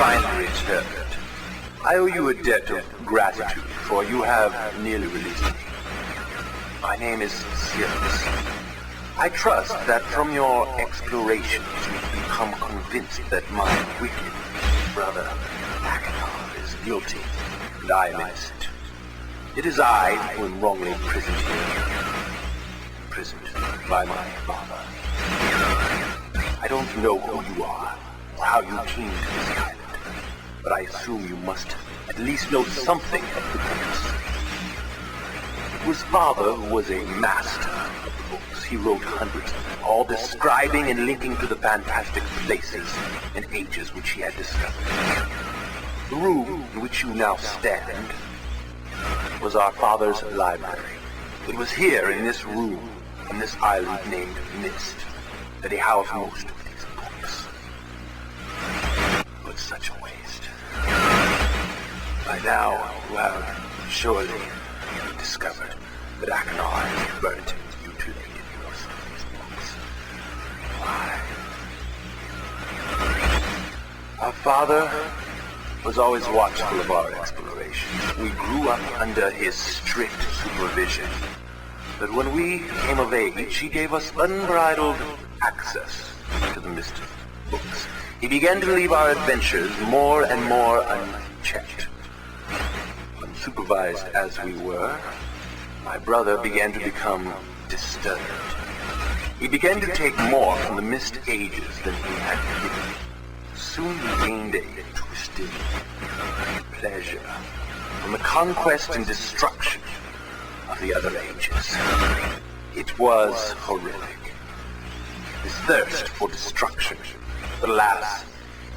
Finally returned. I owe you a debt of gratitude, for you have nearly released me. My name is Sirius. I trust that from your explorations you've become convinced that my wicked brother Akenov is guilty, and I am innocent. It is I who am wrongly imprisoned here. Imprisoned by my father. I don't know who you are, or how you came to this island, but I assume you must at least know something of the books. It was father who was a master of the books. He wrote hundreds of them, all describing and linking to the fantastic places and ages which he had discovered. The room in which you now stand was our father's library. It was here in this room, on this island named Myst, that he housed most of these books. But such a waste. By now, you have surely discovered that Akenov has burnt his mutilated most of these books. Why? Our father was always watchful of our explorations. We grew up under his strict supervision. But when we came of age, he gave us unbridled access to the Myst books. He began to leave our adventures more and more unchecked. Unsupervised as we were, my brother began to become disturbed. He began to take more from the Myst ages than he had given. Soon he gained a twisted pleasure from the conquest and destruction of the other ages. It was horrific. His thirst for destruction. But alas,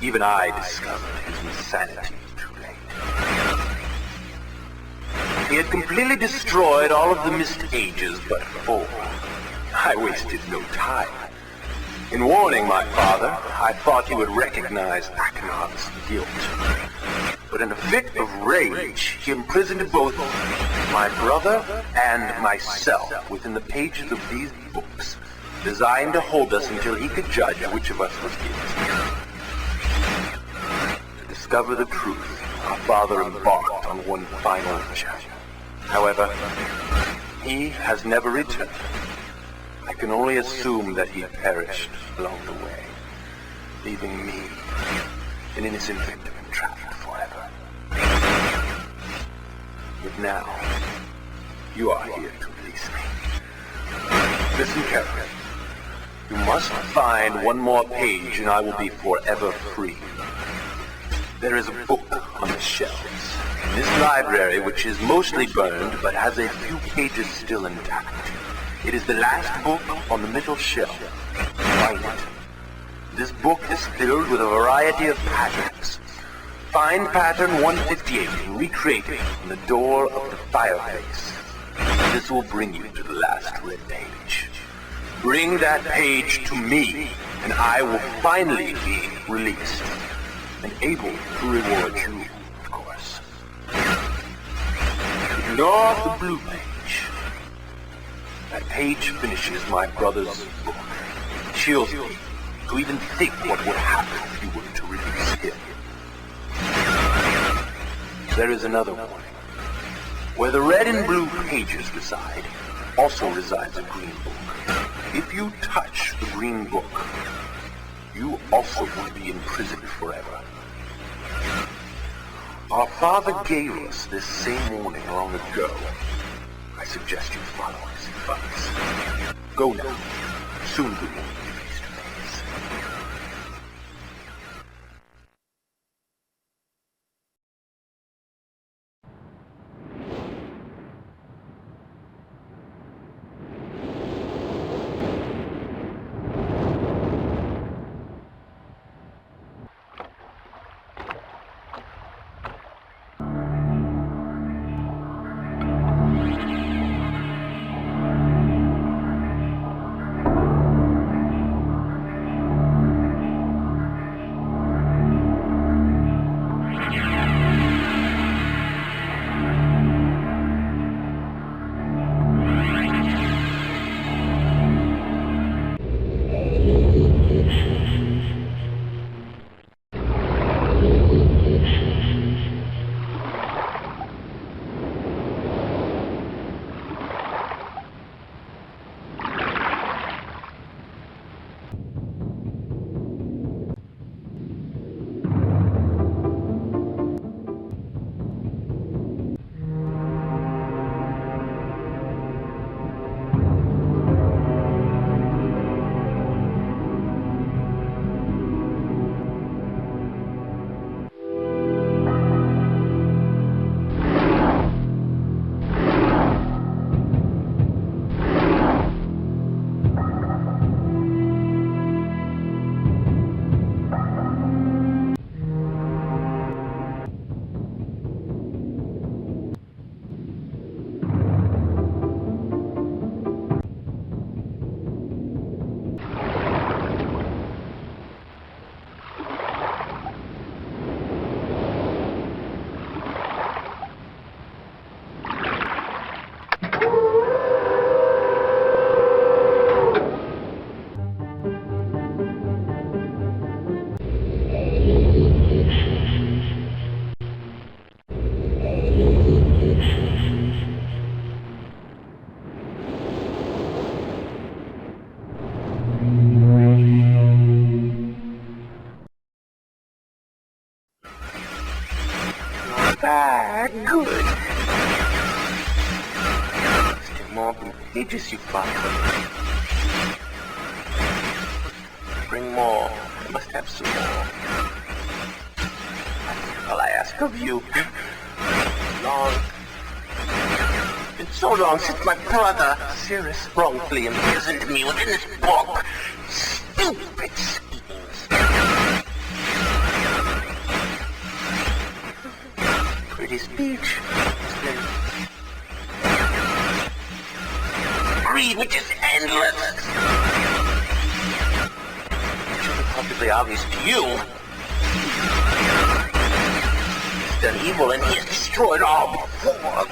even I discovered his insanity too late. He had completely destroyed all of the Myst ages but 4. I wasted no time. In warning my father, I thought he would recognize Akenov's guilt. But in a fit of rage, he imprisoned both my brother and myself within the pages of these books, designed to hold us until he could judge which of us was guilty. To discover the truth, our father embarked on one final chapter. However, he has never returned. I can only assume that he perished along the way, leaving me, an innocent victim, trapped forever. But now, you are here to release me. Listen carefully. You must find one more page and I will be forever free. There is a book on the shelves. This library, which is mostly burned but has a few pages still intact. It is the last book on the middle shelf. Find it. This book is filled with a variety of patterns. Find pattern 158 and recreate it on the door of the fireplace. This will bring you to the last red page. Bring that page to me, and I will finally be released and able to reward you, of course. Ignore the blue page. That page finishes my brother's book. It chills me to even think what would happen if you were to release him. There is another warning. Where the red and blue pages reside, also resides a green book. If you touch the green book, you also will be imprisoned forever. Our father gave us this same warning long ago. I suggest you follow his advice. Go now. Soon we will be face to face. Good. Still more blue pages you find. Bring more. I must have some more. That's all I ask of you. It's been so long since my brother, Cirrus, wrongfully imprisoned me within this book. Stupid schemes. Pretty speech. Greed, which is endless. It should be perfectly obvious to you. He's done evil and he has destroyed all before.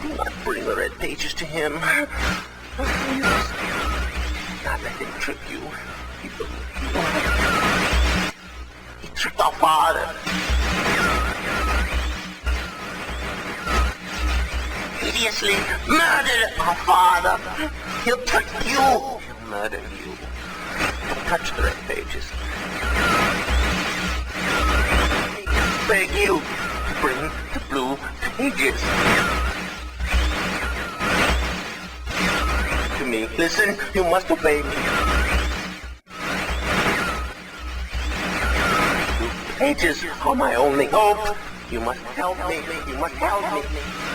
Do not bring the red pages to him. Not let him trick you. He tricked our father. Hideously murdered our father. He'll trick you. He'll murder you. Don't touch the red pages. I beg you to bring the blue pages. To me, listen, you must obey me. Blue pages are my only hope. You must help me. You must help me.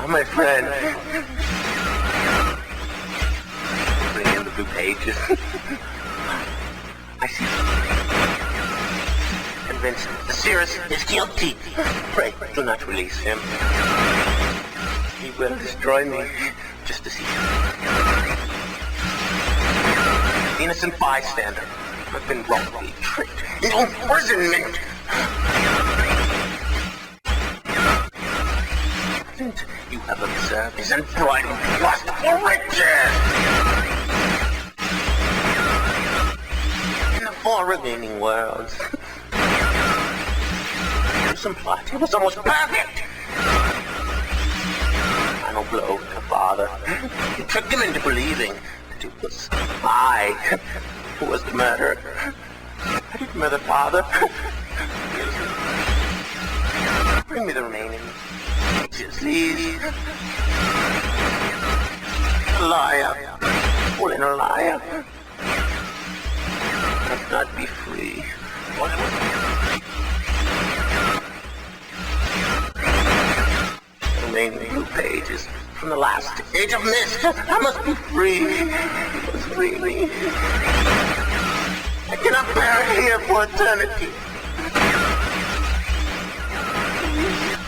my friend. Bring in the blue pages. I see. Convinced Sirius is guilty. Pray, do not release him. He will destroy me, just as he did. Innocent bystander. I've been wrongly tricked into imprisonment. You have observed his unbridled lust for riches. In the 4 remaining worlds, some plot. It was almost perfect. Final blow to father. He tricked him into believing that it was I who was the murderer. I didn't murder father. Bring me the remaining. Please. Liar. Pulling a liar. Must not be free. The remaining blue pages from the last age of Myst. I must be free. You must free me. I cannot bear it here for eternity.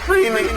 Free me.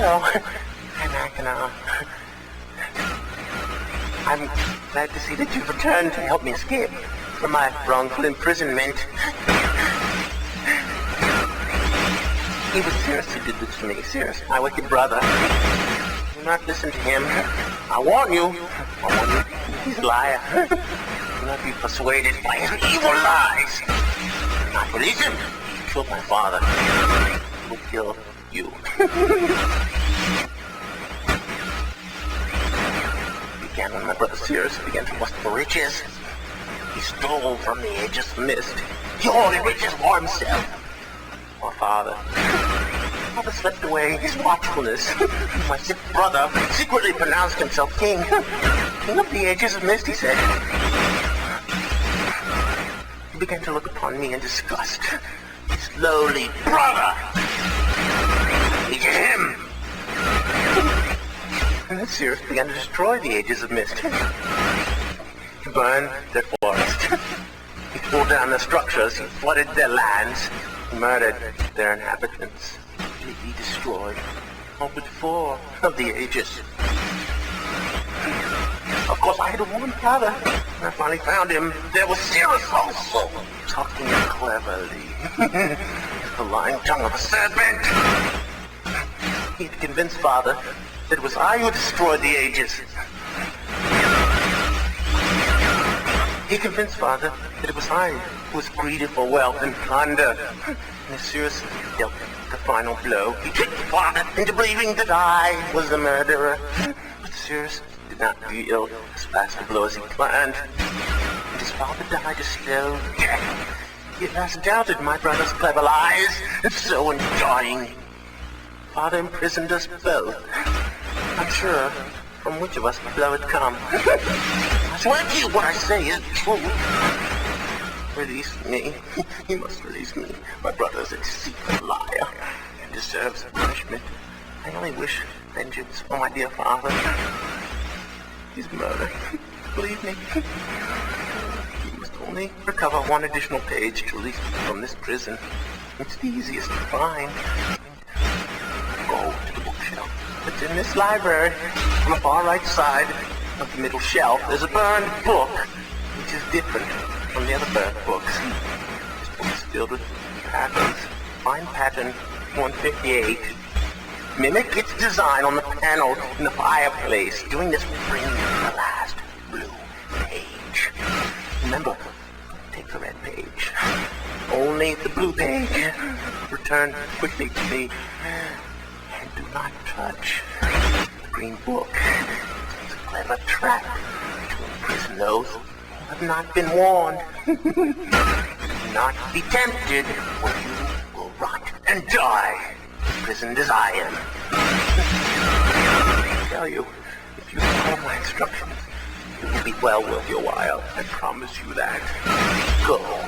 Hello. Hi, Mackinac. I'm glad to see that you've returned to help me escape from my wrongful imprisonment. He was Cirrus who did this to me. Cirrus, my wicked brother. Do not listen to him. I warn you. He's a liar. Do not be persuaded by his evil lies. Do not believe him. He killed my father. He will kill you. Began when my brother Cirrus began to lust for riches. He stole from the aegis Myst. He hoarded riches for himself. My father slept away his watchfulness. My sick brother secretly pronounced himself king. King of the aegis Myst, he said. He began to look upon me in disgust. His lowly brother. He did him. And then Cirrus began to destroy the aegis of Myst. He burned their forest. He pulled down their structures. He flooded their lands. He murdered their inhabitants. He destroyed all but 4 of the aegis. Of course, I had to warn Father. When I finally found him, there was Cirrus also, talking cleverly. The lying tongue of a serpent. He had convinced Father that it was I who destroyed the aegis. He convinced Father that it was I who was greedy for wealth and plunder. And as Cirrus dealt the final blow, he tricked Father into believing that I was the murderer. But Cirrus did not deal as fast a blow as he planned. And his father died a slow death. He at last doubted my brother's clever lies, and so in dying, Father imprisoned us both. I'm sure from which of us the blow had come. I swear to you what I say is true. Release me. You must release me. My brother's a deceitful liar and deserves punishment. I only wish vengeance for my dear father. His murder. Believe me. You must only recover 1 additional page to release me from this prison. It's the easiest to find. Go to the bookshelf. It's in this library. On the far right side of the middle shelf, there's a burned book, which is different from the other burned books. This book is filled with patterns. Find pattern 158. Mimic its design on the panel in the fireplace. Doing this will bring you the last blue page. Remember, take the red page. Only the blue page. Return quickly to me. And do not touch the green book. It's a clever trap to imprison those who have not been warned. Do not be tempted, or you will rot and die, imprisoned as I am. I tell you, if you follow my instructions, it will be well worth your while. I promise you that. Go. Go.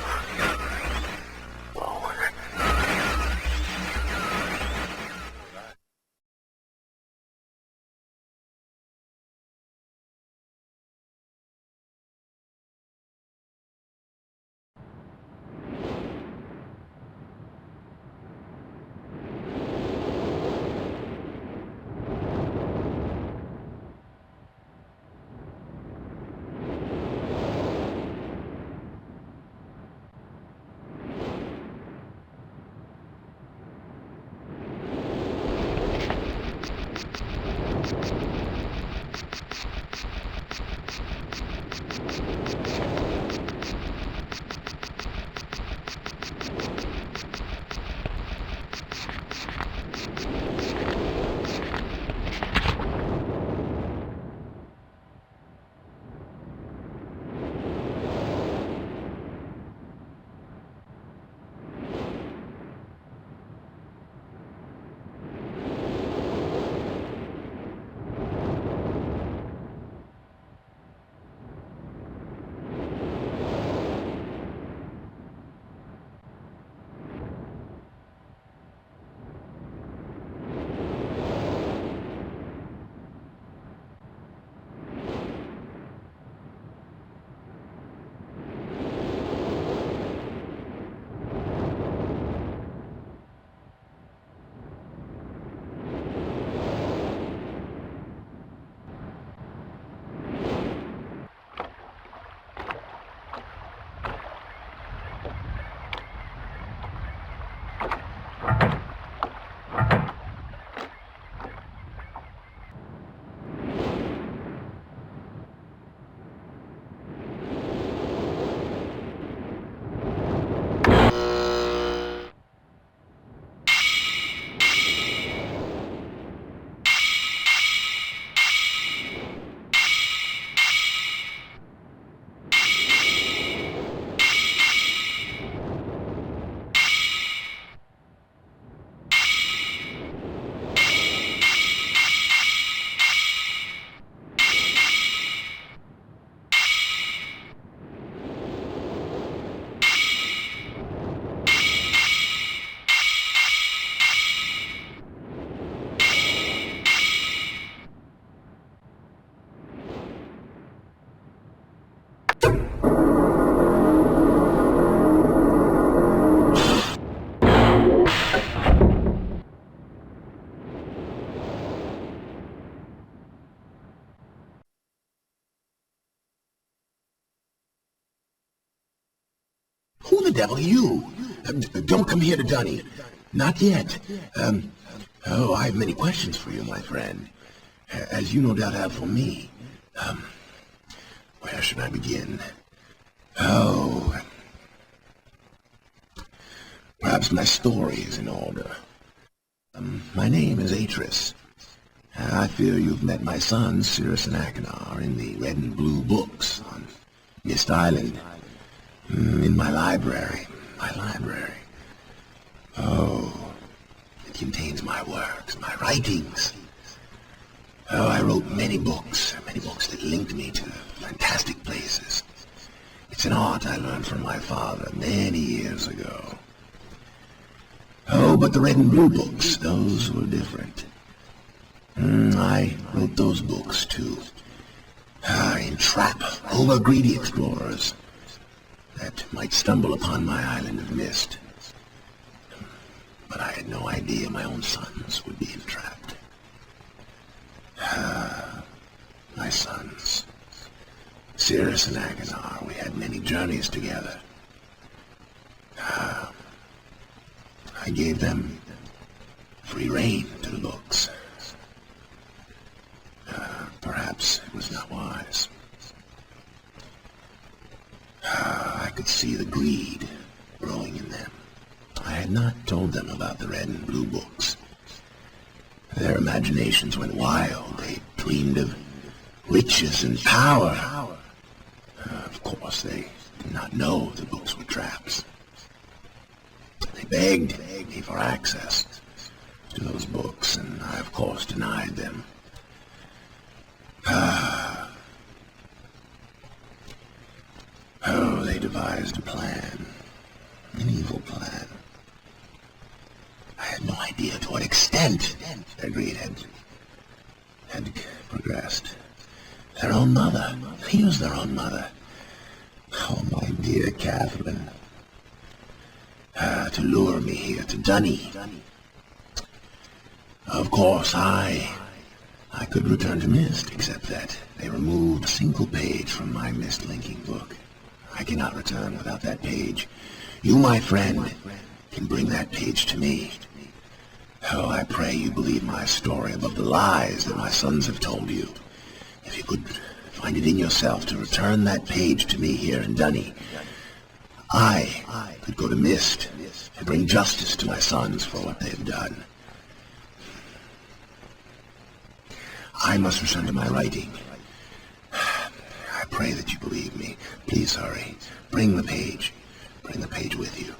devil are you? Don't come here to Dunny. Not yet. Oh, I have many questions for you, my friend. As you no doubt have for me. Where should I begin? Oh, perhaps my story is in order. My name is Atris. I fear you've met my sons, Cirrus and Achenar, in the red and blue books on Myst Island. In my library. Oh, it contains my works, my writings. Oh, I wrote many books that linked me to fantastic places. It's an art I learned from my father many years ago. Oh, but the red and blue books, those were different. I wrote those books to entrap over-greedy explorers that might stumble upon my island of Myst. But I had no idea my own sons would be entrapped. My sons, Cirrus and Achenar, we had many journeys together. I gave them free rein to the books. Perhaps it was not wise. I could see the greed growing in them. I had not told them about the red and blue books. Their imaginations went wild. They dreamed of riches and power. Of course, they did not know the books were traps. They begged me for access to those books, and I, of course, denied them. Oh, they devised a plan, an evil plan. I had no idea to what extent their greed had progressed. Their own mother, he was their own mother. Oh, my dear Catherine, to lure me here to Dunny. Of course, I could return to Myst, except that they removed a single page from my Myst linking book. I cannot return without that page. You, my friend, can bring that page to me. Oh, I pray you believe my story above the lies that my sons have told you. If you could find it in yourself to return that page to me here in Dunny, I could go to Myst and bring justice to my sons for what they have done. I must return to my writing. I pray that you believe me. Please hurry. Bring the page. Bring the page with you.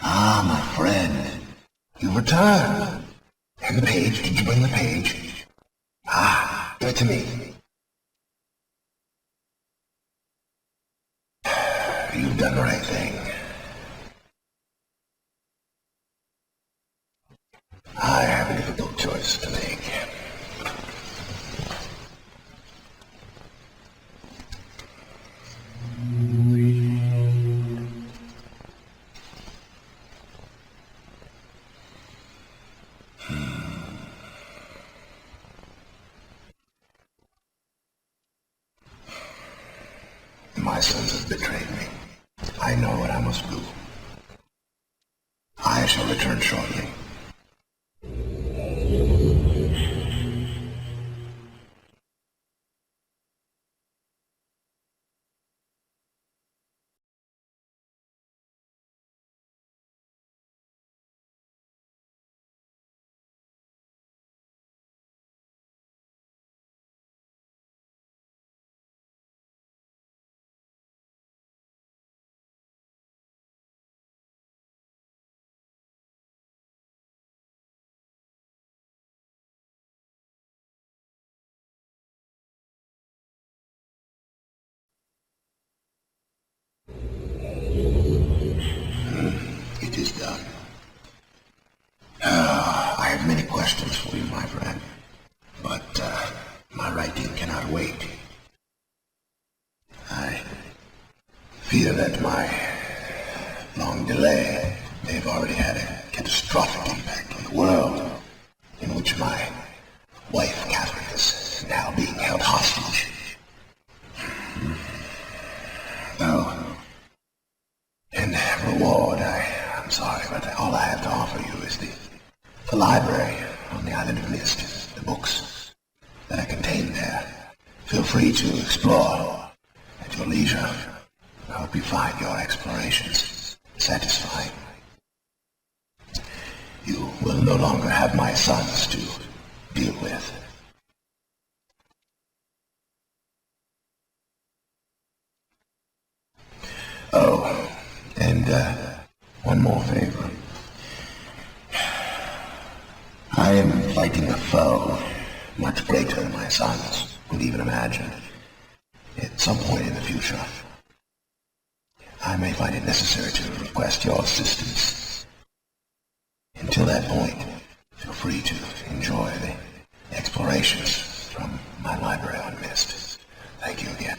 Ah, my friend. You've returned. And the page, did you bring the page? Ah, give it to me. You've done the right thing. I have a difficult choice to make. My sons have betrayed me. I know what I must do. I shall return shortly. fear that my long delay may have already had a catastrophic impact on the world in which my wife, Catherine, is now being held hostage. Oh, in reward, I'm sorry, but all I have to offer you is the library on the island of Myst, the books that are contained there. Feel free to explore at your leisure. I hope you find your explorations satisfying. You will no longer have my sons to deal with. Oh, and one more favor. I am fighting a foe much greater than my sons would even imagine. At some point in the future, I may find it necessary to request your assistance. Until that point, feel free to enjoy the explorations from my library on Myst. Thank you again.